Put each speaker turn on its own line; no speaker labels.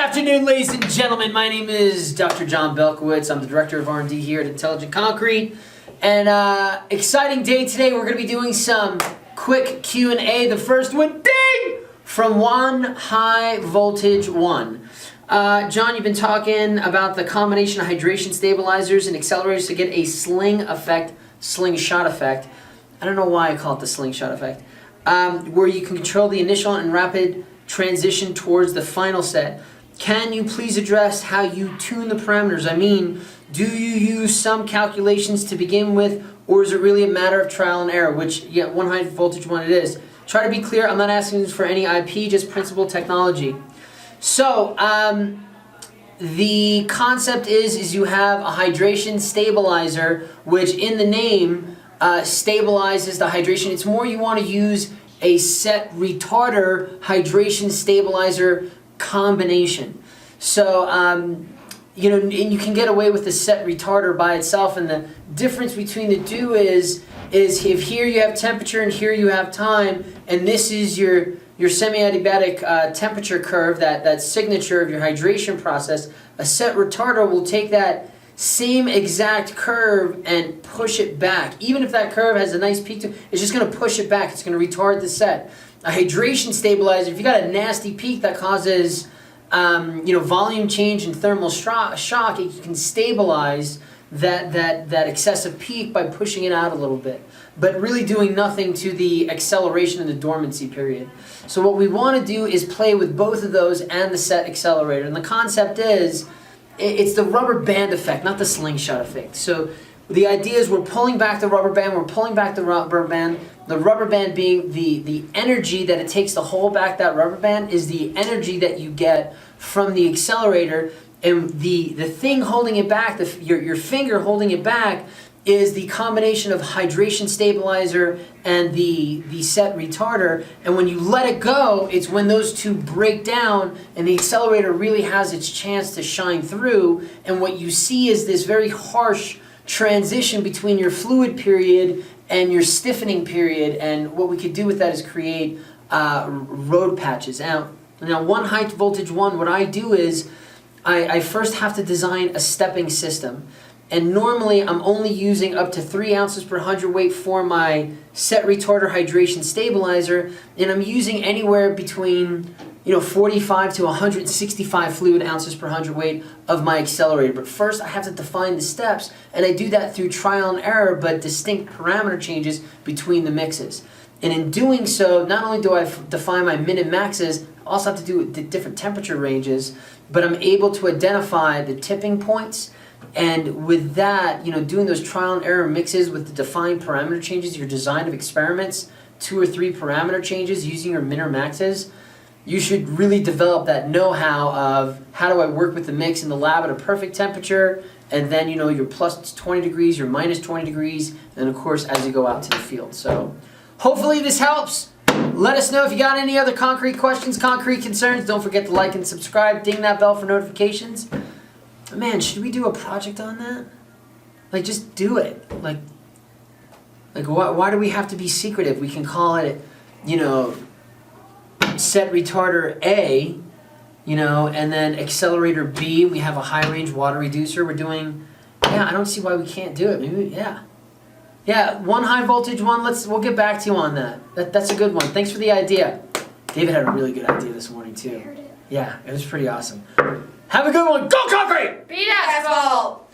afternoon, ladies and gentlemen. My name is Dr. Jon Belkowitz. I'm the Director of R&D here at Intelligent Concrete. And exciting day today. We're going to be doing some quick Q&A. The first one, ding, from One High Voltage One. John, you've been talking about the combination of hydration stabilizers and accelerators to get a sling effect, slingshot effect. I don't know why I call it the slingshot effect. Where you can control the initial and rapid transition towards the final set. Can you please address how you tune the parameters? I mean, do you use some calculations to begin with, or is it really a matter of trial and error? Which, yeah, One High Voltage One it is. Try to be clear, I'm not asking for any IP, just principal technology. So, the concept is you have a hydration stabilizer, which in the name stabilizes the hydration. It's more you want to use a set retarder hydration stabilizer combination. So, you know, and you can get away with the set retarder by itself, and the difference between the two is if here you have temperature and here you have time, and this is your semi-adiabatic temperature curve, that signature of your hydration process, a set retarder will take that same exact curve and push it back. Even if that curve has a nice peak to it, it's just going to push it back. It's going to retard the set. A hydration stabilizer, if you got a nasty peak that causes you know, volume change and thermal shock, it can stabilize that excessive peak by pushing it out a little bit, but really doing nothing to the acceleration and the dormancy period. So what we want to do is play with both of those and the set accelerator. And the concept is, it's the rubber band effect, not the slingshot effect. So the idea is we're pulling back the rubber band, the rubber band being the energy that it takes to hold back that rubber band is the energy that you get from the accelerator, and the thing holding it back, your finger holding it back, is the combination of hydration stabilizer and the set retarder. And when you let it go, it's when those two break down and the accelerator really has its chance to shine through. And what you see is this very harsh transition between your fluid period and your stiffening period. And what we could do with that is create road patches. Now One High Voltage One, what I do is I first have to design a stepping system. And normally I'm only using up to 3 ounces per hundredweight for my set retarder hydration stabilizer, and I'm using anywhere between 45 to 165 fluid ounces per hundredweight of my accelerator. But first I have to define the steps, and I do that through trial and error, but distinct parameter changes between the mixes. And in doing so, not only do I define my min and maxes, I also have to do the different temperature ranges, but I'm able to identify the tipping points. And with that, doing those trial and error mixes with the defined parameter changes, your design of experiments, 2 or 3 parameter changes using your min or maxes, you should really develop that know-how of how do I work with the mix in the lab at a perfect temperature, and then your plus 20 degrees, your minus 20 degrees, and of course as you go out to the field. So hopefully this helps. Let us know if you got any other concrete questions, concrete concerns. Don't forget to like and subscribe. Ding that bell for notifications. Man, should we do a project on that? Like, just do it. Like why do we have to be secretive? We can call it, set retarder A, and then accelerator B. We have a high range water reducer. We're doing, I don't see why we can't do it. Maybe, yeah, One High Voltage One. We'll get back to you on that. That's a good one. Thanks for the idea. David had a really good idea this morning too. Yeah, it was pretty awesome. Have a good one. Go Concrete!
Beat asphalt!